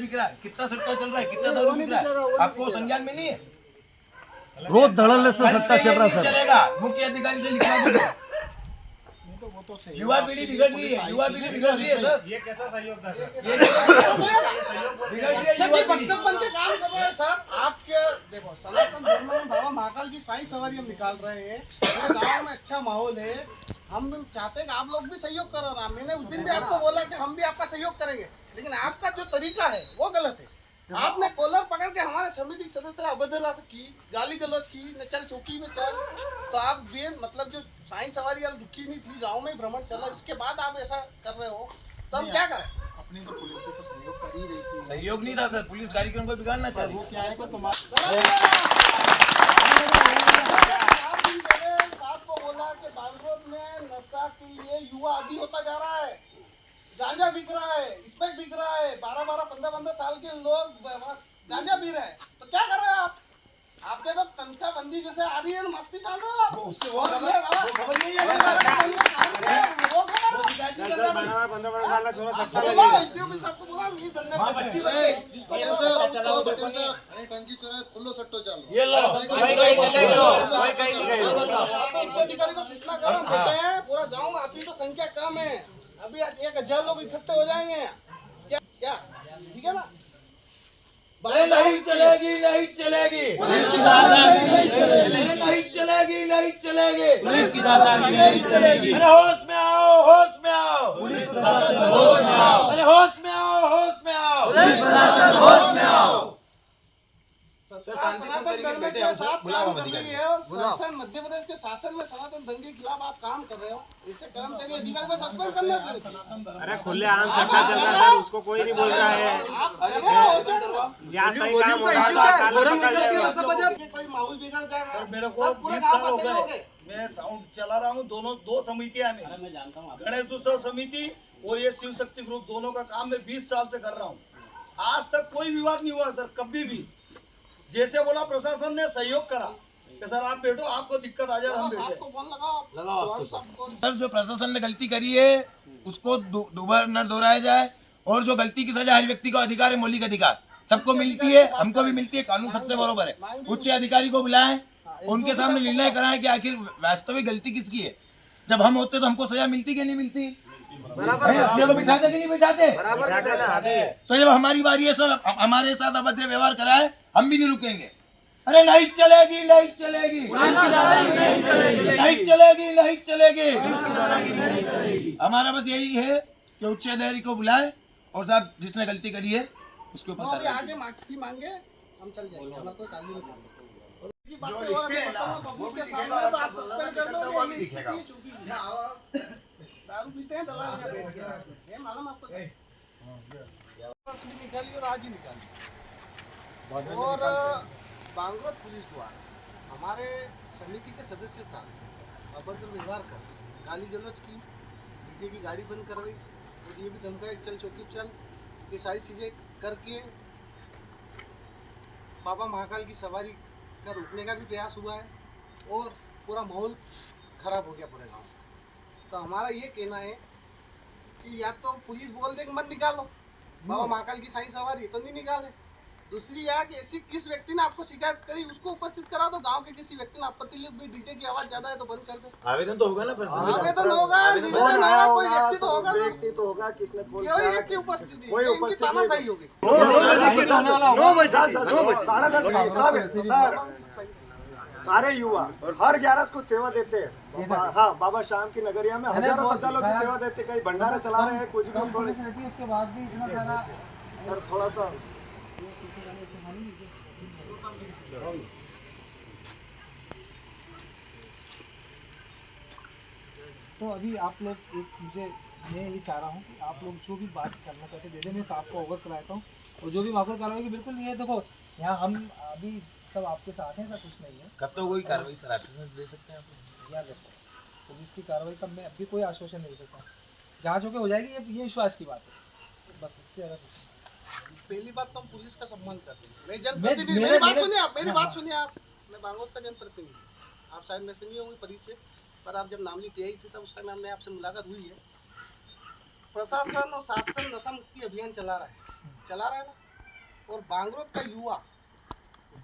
बिक रहा है, कितना सट्टा चल रहा है, कितना दारू बिक रहा है, आपको संज्ञान में नहीं है? रोज धड़ल्ले से सट्टा चल रहा है सर। चलेगा, मुख्य अधिकारी से लिखवा दो। युवा पीढ़ी बिगड़ रही है, युवा पीढ़ी बिगड़ रही है सर। ये कैसा सहयोग था सर? ये बिगड़ रही है युवा पीढ़ी। बक्सर बन के काम कर रहे हैं सर। आपके देखो सनातन धर्म में बाबा महाकाल की साई सवारी हम निकाल रहे हैं, पूरे गाँव में अच्छा माहौल है। हम चाहते हैं कि आप लोग भी सहयोग करो ना। मैंने उस दिन भी आपको बोला कि हम भी आपका सहयोग करेंगे, लेकिन आपका जो तरीका है वो गलत है। आपने कॉलर पकड़ के हमारे समिति के सदस्य अभद्रता की, गाली गलौज की, न चल चौकी में चल। तो आप ये मतलब जो साई सवारी रुकी नहीं थी, गांव में भ्रमण चला, इसके बाद आप ऐसा कर रहे हो, तो हम क्या करें? अपनी तो पुलिस को सहयोग कर ही रही थी। सहयोग नहीं था सर, पुलिस कार्यक्रम को बिगाड़ना चाह रही है। क्या है तो साहब को बोला कि बांग्रोद में नशा के लिए युवा आदि होता जा रहा है, गांजा बिक रहा है, स्मैक बिक रहा है, 12-12, 15-15 साल के लोग गांजा पी रहे हैं। तो क्या कर रहे हैं आप? आपके तो तनख्वाह बंदी जैसे आ रही है, मस्ती चाल रहे हो आप। उसके वो खबर नहीं है, वो वो करो। 15 साल का छोरा सट्टा बोलो, लगेगा। SDO सबको बोला, मी धंधे वहाँ में पट्टी बैठे। बंदी। जिसको ये बोलो, लो, चलो बटे से, अरे टंकी चोरा खुल्लो सट्टो चालो। ये लो, उच्च अधिकारी को सूचना करो, बेटे हैं पूरा गांव, अभी तो संख्या कम है, अभी 1000 लोग इकट्ठे हो जाएंगे। क्या क्या ठीक है ना? नहीं चलेगी, नहीं चलेगी, पुलिस की दादागिरी नहीं चलेगी। नहीं चलेगी, नहीं चलेगी, पुलिस की दादागिरी नहीं चलेगी। अरे होश में आओ, होश में आओ, पुलिस प्रशासन होश में आओ। अरे होश में आओ, होश में आओ, पुलिस प्रशासन होश में आओ। सनातन धर्म के साथ काम कर रही है और शासन मध्य प्रदेश के शासन में सनातन धर्म के खिलाफ आप काम कर रहे हो, इससे कर्मचारी अधिकारी को सस्पेंड करना चाहिए। अरे खुले आम सट्टा चल रहा है सर, उसको कोई नहीं बोल रहा है। आप कर रहे हो, यहाँ सही काम हो रहा है। कोई माहौल बिगड़ जाएगा। सर मेरे को 20 साल हो गए, मैं साउंड चला रहा हूँ। दो समितियां हैं मेरी, गणेश उत्सव समिति और ये शिव शक्ति ग्रुप, दोनों का काम मैं 20 साल से कर रहा हूँ। आज तक कोई विवाद नहीं हुआ सर, कभी भी। जैसे बोला प्रशासन ने सहयोग करा कि सर आप बैठो, आपको दिक्कत आ जाए हम बैठे। सर जो प्रशासन ने गलती करी है उसको दोबारा न दोहराया जाए, और जो गलती की सजा हर व्यक्ति को अधिकार है, मौलिक अधिकार सबको मिलती है, हमको भी मिलती है, कानून सबसे बराबर है। उच्च अधिकारी को बुलाएं, उनके सामने निर्णय कराएं कि आखिर वास्तविक गलती किसकी है। जब हम होते तो हमको सजा मिलती कि नहीं मिलती? अपने को बिठाते कि नहीं बिठाते? तो जब हमारी बारी है सर, हमारे साथ अभद्र व्यवहार कराए, हम भी नहीं रुकेंगे। अरे नहीं चलेगी, नहीं चलेगी, नहीं चलेगी, नहीं चलेगी। हमारा बस यही है कि उच्च अधिकारी को बुलाए और साहब जिसने गलती करी है उसके ऊपर कार्रवाई आगे माफी मांगे, हम चल जाएंगे, हमारे कोई कानूनी जो लिखते हैं ना, वो भी दिखेगा, तो आप सस्पेंड कर दो, वो भी दिखेगा। दारू पीते हैं, दलाल क्या बैठ गया है, मालूम आपको? भी निकाली और आज ही निकाली। और बांग्रोद पुलिस द्वारा हमारे समिति के सदस्य था अभद्र व्यवहार कर, गाली गलौज की, डीजे की गाड़ी बंद करवाई, और ये भी धमकाए चल चौकी चल, ये सारी चीज़ें करके बाबा महाकाल की सवारी का रोकने का भी प्रयास हुआ है, और पूरा माहौल खराब हो गया पूरे गाँव। तो हमारा ये कहना है कि या तो पुलिस बोल दे कि मत निकालो, बाबा महाकाल की साई सवारी तो नहीं निकाले। दूसरी यह कि ऐसी किस व्यक्ति ने आपको शिकायत करी उसको उपस्थित करा दो, गांव के किसी व्यक्ति ने आपत्ति ली भाई डीजे की आवाज ज्यादा है तो बंद कर दो। आवेदन तो होगा ना, आवेदन होगा, निवेदन होगा, कोई व्यक्ति तो होगा, व्यक्ति तो होगा, किसने कोई व्यक्ति उपस्थिति, कोई इनकी उपस्थिति तानाशाही होगी। 9 बजे सारे युवा हर 11 को सेवा देते हैं। हाँ, बाबा शाम की नगरिया में हजारों श्रद्धालुओं की सेवा देते, कहीं भंडारा चला रहे हैं, कुछ भी थोड़े उसके बाद भी इतना सारा सर थोड़ा सा तो अभी आप लोग मैं ये चाह रहा हूँ कि आप लोग जो भी बात करना चाहते हैं, जैसे मैं साहब को अवगत कराता हूँ, और जो भी माकूल कार्रवाई की बिल्कुल नहीं है। देखो यहाँ हम अभी सब आपके साथ हैं, ऐसा कुछ नहीं है। कब तो कोई कार्रवाई सर आश्वासन दे सकते हैं आप? याद रखो, पुलिस की कार्रवाई का मैं अभी कोई आश्वासन नहीं दे सकता। जाँच होकर हो जाएगी, ये विश्वास की बात है, बस इससे ज़्यादा पहली बात तो हम पुलिस का सम्मान करते हैं। मैं जनप्रतिनिधि, मेरी बात सुनिए आप, मेरी बात सुनिए आप, मैं बांग्रोद का जनप्रतिनिधि, आप शायद में से नहीं होंगे परिचय, पर आप जब नामली टीआई थे तब उस टाइम हमने आपसे मुलाकात हुई है। प्रशासन और शासन नशा मुक्ति अभियान चला रहा है ना, और बांगरोद का युवा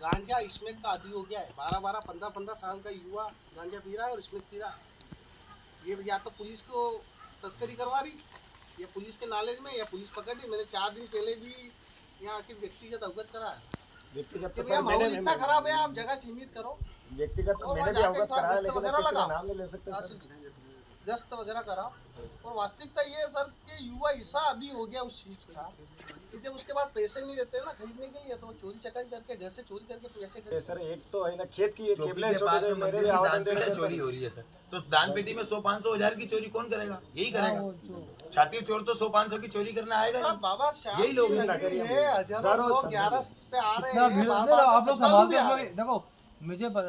गांजा स्मैक का आदी हो गया है। 12-12, 15-15 साल का युवा गांजा पी रहा है और स्मैक पी रहा है। ये या तो पुलिस को तस्करी करवा रही, या पुलिस के नॉलेज में, या पुलिस पकड़ रही। मैंने 4 दिन पहले भी यहाँ आके व्यक्तिगत अवगत करा है व्यक्तिगत कि तो भैया सर माहौल मैंने इतना खराब है, आप जगह चिन्हित करो व्यक्तिगत तो और मैंने भी वहाँ जाके अवगत थोड़ा कराया, गश्त लेकिन वगैरह किसी का लगाओ। नाम नहीं ले सकते सर। गश्त वगैरह कराओ। और वास्तविकता ये है सर कि युवा ऐसा आदी हो गया उस चीज का कि जब उसके बाद पैसे नहीं रहते ना खरीदने के लिए, तो वो चोरी चकारी करके घर से चोरी करके पैसे ये सर एक तो है ना खेत की चौकी केबलें के छोटे पास छोटे में मेरे मंदिर लिए की आवेदन दान दे पेटी रहे चोरी हैं हो रही है सर। तो दान पेटी में 100-500 हजार की चोरी कौन करेगा? यही करेगा। छाती चोर तो 100-500 की चोरी करना आएगा सब नहीं। बाबा श्याम यही लोग की हैं ना नगरी करिए। है, हजारों लोग 11 पे आ रहे इतना हैं, भीड़ बाबा आप लोग से संभालते सब हो लोग देखो,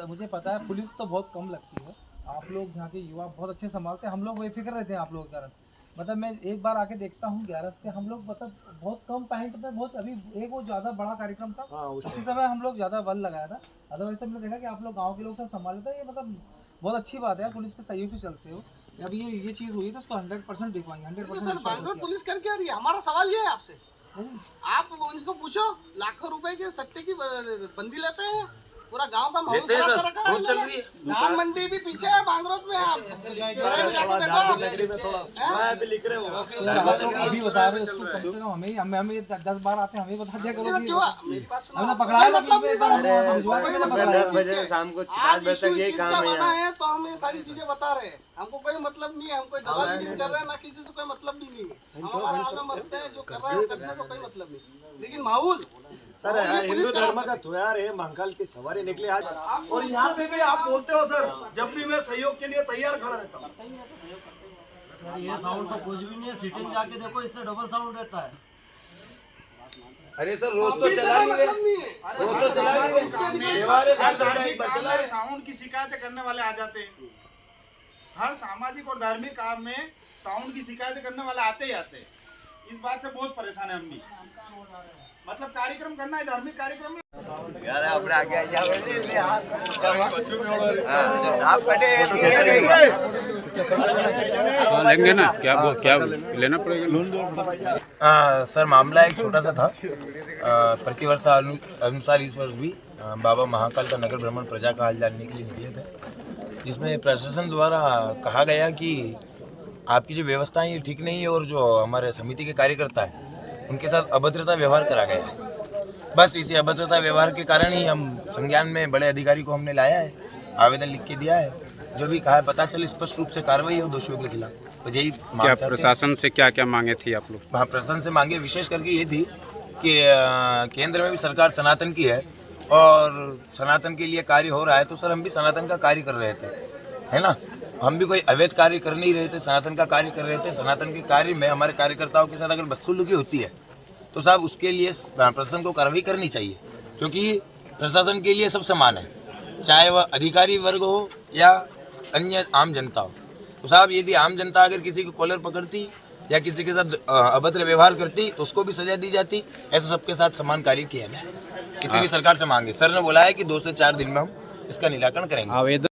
मुझे पता है पुलिस तो बहुत कम लगती है, आप लोग यहाँ के युवा बहुत अच्छे संभालते हैं। हम लोग बेफिक्र रहते हैं आप लोगों के कारण। मतलब मैं एक बार आके देखता हूँ 11 पे हम लोग मतलब बहुत कम पॉइंट पे, बहुत अभी एक वो ज़्यादा बड़ा कार्यक्रम था हाँ उस उसी समय हम लोग ज़्यादा बल लगाया था। अदरवाइज तो मैंने देखा कि आप लोग गाँव के लोग सब संभाल लेते हैं। ये मतलब बहुत अच्छी बात है, पुलिस के सहयोग से चलते हो। अभी ये चीज़ हुई तो उसको 100% दिखवाएंगे, तो सर 100%। बांग्लोर पुलिस करके आ रही है। हमारा सवाल ये है आपसे, आप इसको पूछो, लाखों रुपए के सट्टे की बंदी लेते हैं, पूरा गांव का माहौल लेते हैं खराब सर, कर रखा है रोज चल इन्होंने। रही है। धान मंडी भी पीछे है बांग्लोर में, आप जरा भी जाके देखो। नगरी में थोड़ा वहाँ पे लिख रहे हो। अभी बता रहे हो उसको कम से कम हमें 10 बार आते हैं, हमें बता दिया करो क्यों कि मेरी बात सुनो, हमने पकड़ाया था मतलब बीच में, नहीं सर। हम जुआ के मैंने पकड़ाया था। शाम को आज इशू इस चीज का बना है तो हम ये सारी चीजें बता रहे हैं। हमको कोई मतलब नहीं है, हम कोई दलाली नहीं कर रहे हैं, ना किसी से कोई मतलब भी नहीं है। हम हमारे हाल में मस्त हैं, जो कर रहे हैं करने का कोई मतलब नहीं। लेकिन माहौल सर ये पुलिस हिंदू का धर्म का त्योहार है, महाकाल की सवारी निकली आज। और यहाँ पे भी आप बोलते हो सर, जब भी मैं सहयोग के लिए तैयार खड़ा रहता हूँ। ये साउंड तो कुछ भी नहीं है, सिटिंग जाके देखो, इससे डबल साउंड रहता है। अरे सर रोज तो चला नहीं रहे, रोज तो चला नहीं रहे। व्यवहार है, साल बैठा एक बार चला रहे। साउंड की शिकायतें करने वाले आ जाते हैं। हर सामाजिक और धार्मिक काम में साउंड की शिकायतें करने वाले आते ही आते हैं। इस बात से बहुत परेशान है हम भी। मतलब कार्यक्रम करना है, धार्मिक कार्यक्रम में यार अपने आगे आ जाओ ले हां आप कटे लेंगे ना, क्या लेना पड़ेगा। सर मामला एक छोटा सा था। प्रतिवर्ष अनुसार इस वर्ष भी बाबा महाकाल का नगर भ्रमण प्रजा का हाल जानने के लिए निकले थे, जिसमें प्रशासन द्वारा कहा गया कि आपकी जो व्यवस्था है ये ठीक नहीं है और जो हमारे समिति के कार्यकर्ता है उनके साथ अभद्रता व्यवहार करा गया है। बस इसी अभद्रता व्यवहार के कारण ही हम संज्ञान में बड़े अधिकारी को हमने लाया है, आवेदन लिख के दिया है। जो भी कहा है पता चले स्पष्ट रूप से कार्रवाई हो दोषियों के खिलाफ। तो यही क्या प्रशासन से क्या मांगे थी आप लोग? हाँ, प्रशासन से मांगे विशेष करके ये थी कि केंद्र में भी सरकार सनातन की है और सनातन के लिए कार्य हो रहा है, तो सर हम भी सनातन का कार्य कर रहे थे, है ना। हम भी कोई अवैध कार्य कर नहीं रहे थे, सनातन का कार्य कर रहे थे। सनातन के कार्य में हमारे कार्यकर्ताओं के साथ अगर बदसलूकी होती है तो साहब उसके लिए प्रशासन को कार्रवाई करनी चाहिए, क्योंकि प्रशासन के लिए सब समान है, चाहे वह अधिकारी वर्ग हो या अन्य आम जनता हो। तो साहब यदि आम जनता अगर किसी को कॉलर पकड़ती या किसी के साथ अभद्र व्यवहार करती तो उसको भी सजा दी जाती। ऐसा सबके साथ समान कार्य किया है। इतनी सरकार से मांगे। सर ने बोला है कि 2 से 4 दिन में हम इसका निराकरण करेंगे। आवेदन